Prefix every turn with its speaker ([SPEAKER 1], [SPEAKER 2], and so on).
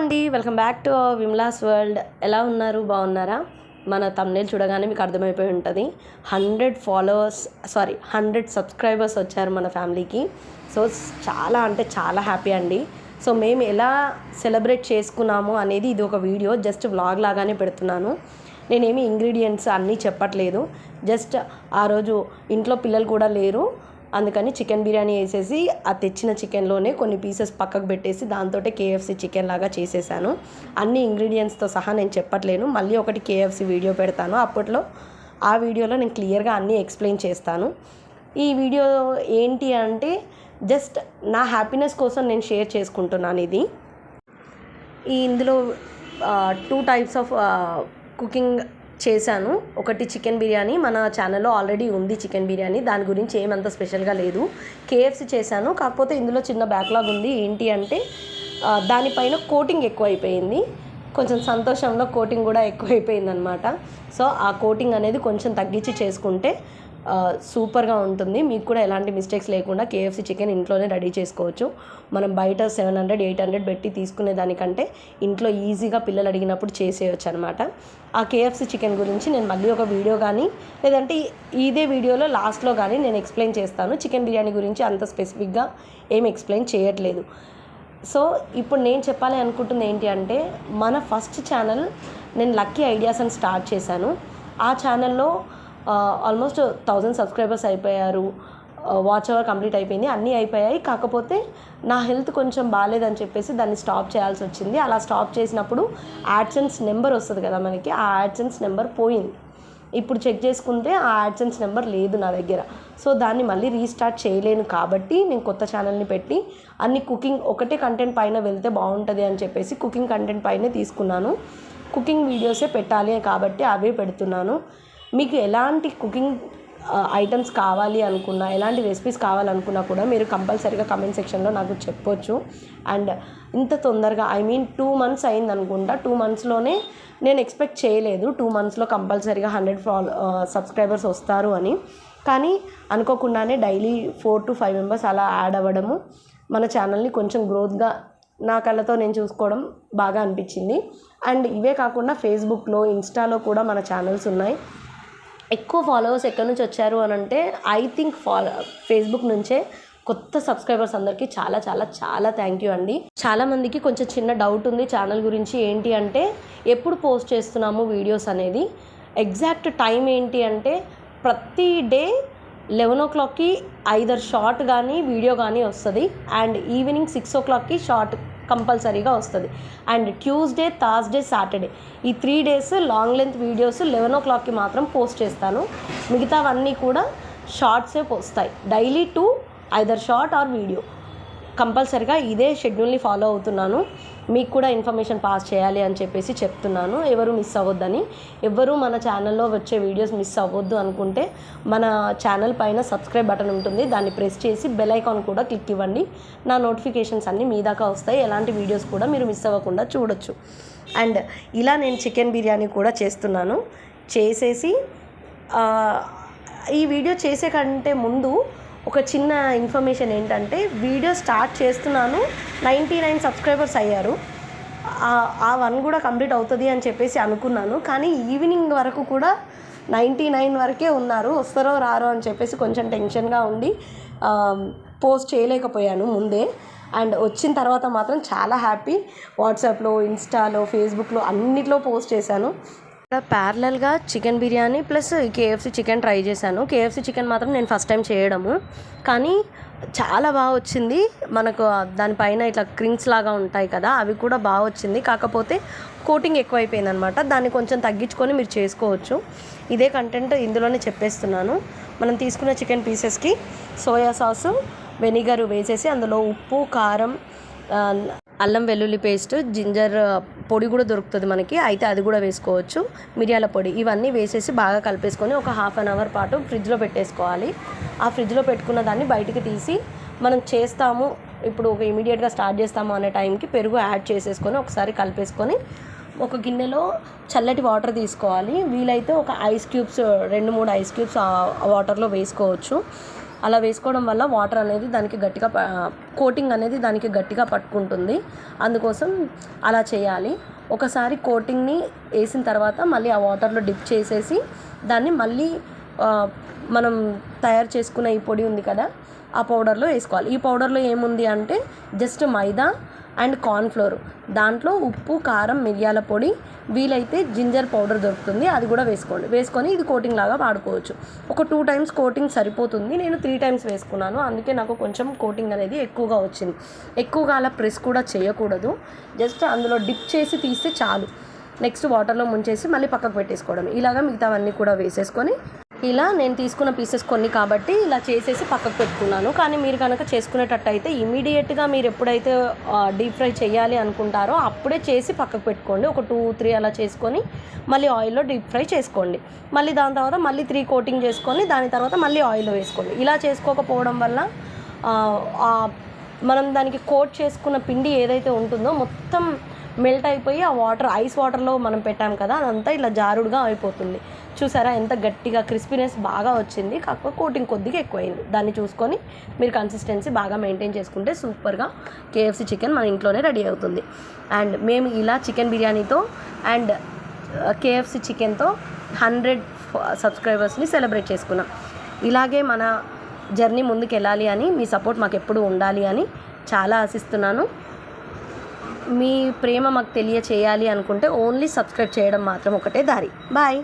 [SPEAKER 1] అండి, welcome back to Vimla's world. ఎలా ఉన్నారు? బాగున్నారా? మన థంబ్నెయిల్ చూడగానే మీకు అర్థమైపోయి ఉంటుంది. 100 సబ్స్క్రైబర్స్ వచ్చారు మన ఫ్యామిలీకి. సో చాలా అంటే చాలా హ్యాపీ అండి. సో మేము ఎలా సెలబ్రేట్ చేసుకున్నాము అనేది ఇది ఒక వీడియో, జస్ట్ వ్లాగ్ లాగానే పెడుతున్నాను. నేనేమి ఇంగ్రీడియంట్స్ అన్నీ చెప్పట్లేదు. జస్ట్ ఆ రోజు ఇంట్లో పిల్లలు కూడా లేరు, అందుకని చికెన్ బిర్యానీ వేసేసి ఆ తెచ్చిన చికెన్లోనే కొన్ని పీసెస్ పక్కకు పెట్టేసి దాంతో కేఎఫ్సి చికెన్ లాగా చేసేసాను. అన్ని ఇంగ్రీడియంట్స్తో సహా నేను చెప్పట్లేను, మళ్ళీ ఒకటి కేఎఫ్సి వీడియో పెడతాను. అప్పట్లో ఆ వీడియోలో నేను క్లియర్గా అన్నీ ఎక్స్ప్లెయిన్ చేస్తాను. ఈ వీడియో ఏంటి అంటే జస్ట్ నా హ్యాపీనెస్ కోసం నేను షేర్ చేసుకుంటున్నాను. ఇందులో 2 టైప్స్ ఆఫ్ కుకింగ్ చేశాను. ఒకటి చికెన్ బిర్యానీ, మన ఛానల్లో ఆల్రెడీ ఉంది చికెన్ బిర్యానీ, దాని గురించి ఏమంత స్పెషల్గా లేదు. కేఎఫ్సి చేశాను, కాకపోతే ఇందులో చిన్న బ్యాక్లాగ్ ఉంది. ఏంటి అంటే దానిపైన కోటింగ్ ఎక్కువైపోయింది. కొంచెం సంతోషంలో కోటింగ్ కూడా ఎక్కువైపోయింది అనమాట. సో ఆ కోటింగ్ అనేది కొంచెం తగ్గించి చేసుకుంటే సూపర్గా ఉంటుంది. మీకు కూడా ఎలాంటి మిస్టేక్స్ లేకుండా కేఎఫ్సి చికెన్ ఇంట్లోనే రెడీ చేసుకోవచ్చు. మనం బయట 700-800 పెట్టి తీసుకునే దానికంటే ఇంట్లో ఈజీగా పిల్లలు అడిగినప్పుడు చేసేయచ్చు అనమాట. ఆ కేఎఫ్సి చికెన్ గురించి నేను మళ్ళీ ఒక వీడియో కానీ లేదంటే ఇదే వీడియోలో లాస్ట్లో కానీ నేను ఎక్స్ప్లెయిన్ చేస్తాను. చికెన్ బిర్యానీ గురించి అంత స్పెసిఫిక్గా ఏం ఎక్స్ప్లెయిన్ చేయట్లేదు. సో ఇప్పుడు నేను చెప్పాలి అనుకుంటుంది ఏంటి అంటే, మన ఫస్ట్ ఛానల్ నేను లక్కీ ఐడియాస్ అని స్టార్ట్ చేశాను. ఆ ఛానల్లో ఆల్మోస్ట్ 1000 సబ్స్క్రైబర్స్ అయిపోయారు. వాచ్ అవర్ కంప్లీట్ అయిపోయింది, అన్నీ అయిపోయాయి. కాకపోతే నా హెల్త్ కొంచెం బాగాలేదని చెప్పేసి దాన్ని స్టాప్ చేయాల్సి వచ్చింది. అలా స్టాప్ చేసినప్పుడు యాడ్సెన్స్ నెంబర్ వస్తుంది కదా మనకి, ఆ యాడ్సెన్స్ నెంబర్ పోయింది. ఇప్పుడు చెక్ చేసుకుంటే ఆ యాడ్సెన్స్ నెంబర్ లేదు నా దగ్గర. సో దాన్ని మళ్ళీ రీస్టార్ట్ చేయలేను కాబట్టి నేను కొత్త ఛానల్ని పెట్టి అన్ని కుకింగ్ ఒకటే కంటెంట్ పైన వెళ్తే బాగుంటుంది అని చెప్పేసి కుకింగ్ కంటెంట్ పైనే తీసుకున్నాను. కుకింగ్ వీడియోసే పెట్టాలి కాబట్టి అవే పెడుతున్నాను. మీకు ఎలాంటి కుకింగ్ ఐటమ్స్ కావాలి అనుకున్నా, ఎలాంటి రెసిపీస్ కావాలనుకున్నా కూడా మీరు కంపల్సరీగా కమెంట్ సెక్షన్లో నాకు చెప్పొచ్చు. అండ్ ఇంత తొందరగా 2 months అయింది అనుకుంటా. 2 monthsలోనే నేను ఎక్స్పెక్ట్ చేయలేదు 2 monthsలో కంపల్సరీగా 100 సబ్స్క్రైబర్స్ వస్తారు అని. కానీ అనుకోకుండానే డైలీ 4 to 5 members అలా యాడ్ అవ్వడము మన ఛానల్ని కొంచెం గ్రోత్గా నా కళ్ళతో నేను చూసుకోవడం బాగా అనిపించింది. అండ్ ఇవే కాకుండా ఫేస్బుక్లో, ఇన్స్టాలో కూడా మన ఛానల్స్ ఉన్నాయి. ఎక్కువ ఫాలోవర్స్ ఎక్కడి నుంచి వచ్చారు అని అంటే ఐ థింక్ ఫేస్బుక్ నుంచే. కొత్త సబ్స్క్రైబర్స్ అందరికీ చాలా చాలా చాలా థ్యాంక్ యూ అండి. చాలామందికి కొంచెం చిన్న డౌట్ ఉంది ఛానల్ గురించి. ఏంటి అంటే ఎప్పుడు పోస్ట్ చేస్తున్నాము వీడియోస్ అనేది. ఎగ్జాక్ట్ టైం ఏంటి అంటే ప్రతి డే 11 o'clockకి ఐదర్ షార్ట్ కానీ వీడియో కానీ వస్తుంది. అండ్ ఈవినింగ్ 6 o'clockకి షార్ట్ కంపల్సరీగా వస్తుంది. అండ్ ట్యూస్డే, థర్స్డే, సాటర్డే ఈ 3 days లాంగ్ లెంత్ వీడియోస్ 11 o'clockకి మాత్రం పోస్ట్ చేస్తాను. మిగతావన్నీ కూడా షార్ట్సే వస్తాయి. Daily 2 either short or video. కంపల్సరీగా ఇదే షెడ్యూల్ని ఫాలో అవుతున్నాను. మీకు కూడా ఇన్ఫర్మేషన్ పాస్ చేయాలి అని చెప్పేసి చెప్తున్నాను. ఎవరు మిస్ అవ్వద్దని. ఎవరు మన ఛానల్లో వచ్చే వీడియోస్ మిస్ అవ్వద్దు అనుకుంటే మన ఛానల్ పైన సబ్స్క్రైబ్ బటన్ ఉంటుంది, దాన్ని ప్రెస్ చేసి బెల్ ఐకాన్ కూడా క్లిక్ ఇవ్వండి. నా నోటిఫికేషన్స్ అన్నీ మీ దాకా వస్తాయి. ఎలాంటి వీడియోస్ కూడా మీరు మిస్ అవ్వకుండా చూడొచ్చు. అండ్ ఇలా నేను చికెన్ బిర్యానీ కూడా చేస్తున్నాను. చేసేసి ఈ వీడియో చేసే కంటే ముందు ఒక చిన్న ఇన్ఫర్మేషన్ ఏంటంటే, వీడియో స్టార్ట్ చేస్తున్నాను, 99 సబ్స్క్రైబర్స్ అయ్యారు. ఆ 1 కూడా కంప్లీట్ అవుతుంది అని చెప్పేసి అనుకున్నాను. కానీ ఈవినింగ్ వరకు కూడా 99 వరకే ఉన్నారు. వస్తారో రారో అని చెప్పేసి కొంచెం టెన్షన్గా ఉండి పోస్ట్ చేయలేకపోయాను ముందే. అండ్ వచ్చిన తర్వాత మాత్రం చాలా హ్యాపీ. వాట్సాప్లో, ఇన్స్టాలో, ఫేస్బుక్లో అన్నిట్లో పోస్ట్ చేశాను. ప్యారలల్గా chicken biryani plus KFC chicken try చేశాను. కేఎఫ్సి చికెన్ మాత్రం నేను ఫస్ట్ టైం చేయడము, కానీ చాలా బాగా వచ్చింది. మనకు దానిపైన ఇట్లా క్రింగ్స్ లాగా ఉంటాయి కదా, అవి కూడా బాగా వచ్చింది. కాకపోతే కోటింగ్ ఎక్కువైపోయింది అనమాట. దాన్ని కొంచెం తగ్గించుకొని మీరు చేసుకోవచ్చు. ఇదే కంటెంట్ ఇందులోనే చెప్పేస్తున్నాను. మనం తీసుకున్న చికెన్ పీసెస్కి సోయా సాసు, వెనిగర్ వేసేసి అందులో ఉప్పు, కారం, అల్లం వెల్లుల్లి పేస్ట్, జింజర్ పొడి కూడా దొరుకుతుంది మనకి, అయితే అది కూడా వేసుకోవచ్చు, మిరియాల పొడి, ఇవన్నీ వేసేసి బాగా కలిపేసుకొని ఒక 1/2 hour పాటు ఫ్రిడ్జ్లో పెట్టేసుకోవాలి. ఆ ఫ్రిడ్జ్లో పెట్టుకున్న దాన్ని బయటికి తీసి మనం చేస్తాము, ఇప్పుడు ఒక ఇమీడియట్గా స్టార్ట్ చేస్తాము అనే టైంకి పెరుగు యాడ్ చేసేసుకొని ఒకసారి కలిపేసుకొని ఒక గిన్నెలో చల్లటి వాటర్ తీసుకోవాలి. వీలైతే ఒక ఐస్ క్యూబ్స్ 2-3 ఐస్ క్యూబ్స్ ఆ వాటర్లో వేసుకోవచ్చు. అలా వేసుకోవడం వల్ల వాటర్ అనేది దానికి గట్టిగా కోటింగ్ అనేది దానికి గట్టిగా పట్టుకుంటుంది. అందుకోసం అలా చేయాలి. ఒకసారి కోటింగ్ని వేసిన తర్వాత మళ్ళీ ఆ వాటర్లో డిప్ చేసేసి దాన్ని మళ్ళీ మనం తయారు చేసుకున్న ఈ పొడి ఉంది కదా, ఆ పౌడర్లో వేసుకోవాలి. ఈ పౌడర్లో ఏముంది అంటే జస్ట్ మైదా అండ్ కార్న్ఫ్లోర్, దాంట్లో ఉప్పు, కారం, మిరియాల పొడి, వీలైతే జింజర్ పౌడర్ దొరుకుతుంది, అది కూడా వేసుకొని ఇది కోటింగ్ లాగా వాడుకోవచ్చు. ఒక 2 టైమ్స్ కోటింగ్ సరిపోతుంది. నేను 3 టైమ్స్ వేసుకున్నాను, అందుకే నాకు కొంచెం కోటింగ్ అనేది ఎక్కువగా వచ్చింది. ఎక్కువగా అలా ప్రెస్ కూడా చేయకూడదు, జస్ట్ అందులో డిప్ చేసి తీస్తే చాలు. నెక్స్ట్ వాటర్లో ముంచేసి మళ్ళీ పక్కకు పెట్టేసుకోవడం. ఇలాగా మిగతావన్నీ కూడా వేసేసుకొని ఇలా నేను తీసుకున్న పీసెస్ కొన్ని కాబట్టి ఇలా చేసేసి పక్కకు పెట్టుకున్నాను. కానీ మీరు కనుక చేసుకునేటట్టయితే ఇమీడియట్గా మీరు ఎప్పుడైతే డీప్ ఫ్రై చేయాలి అనుకుంటారో అప్పుడే చేసి పక్కకు పెట్టుకోండి. ఒక 2-3 అలా చేసుకొని మళ్ళీ ఆయిల్లో డీప్ ఫ్రై చేసుకోండి. మళ్ళీ దాని తర్వాత మళ్ళీ 3 కోటింగ్ చేసుకొని దాని తర్వాత మళ్ళీ ఆయిల్లో వేసుకోండి. ఇలా చేసుకోకపోవడం వల్ల మనం దానికి కోట్ చేసుకున్న పిండి ఏదైతే ఉంటుందో మొత్తం మెల్ట్ అయిపోయి ఆ వాటర్ ఐస్ వాటర్లో మనం పెట్టాం కదా, అదంతా ఇలా జారుడుగా అయిపోతుంది. చూసారా ఎంత గట్టిగా క్రిస్పీనెస్ బాగా వచ్చింది. కాకపోతే కోటింగ్ కొద్దిగా ఎక్కువైంది. దాన్ని చూసుకొని మీరు కన్సిస్టెన్సీ బాగా మెయింటైన్ చేసుకుంటే సూపర్గా KFC చికెన్ మన ఇంట్లోనే రెడీ అవుతుంది. అండ్ మేము ఇలా చికెన్ బిర్యానీతో అండ్ KFC చికెన్తో 100 సబ్స్క్రైబర్స్ని సెలబ్రేట్ చేసుకున్నాం. ఇలాగే మన జర్నీ ముందుకు వెళ్ళాలి అని, మీ సపోర్ట్ మాకు ఎప్పుడు ఉండాలి అని చాలా ఆశిస్తున్నాను. మీ ప్రేమ మాకు తెలియచేయాలి అనుకుంటే ఓన్లీ సబ్స్క్రైబ్ చేయడం మాత్రం ఒకటే దారి. బాయ్.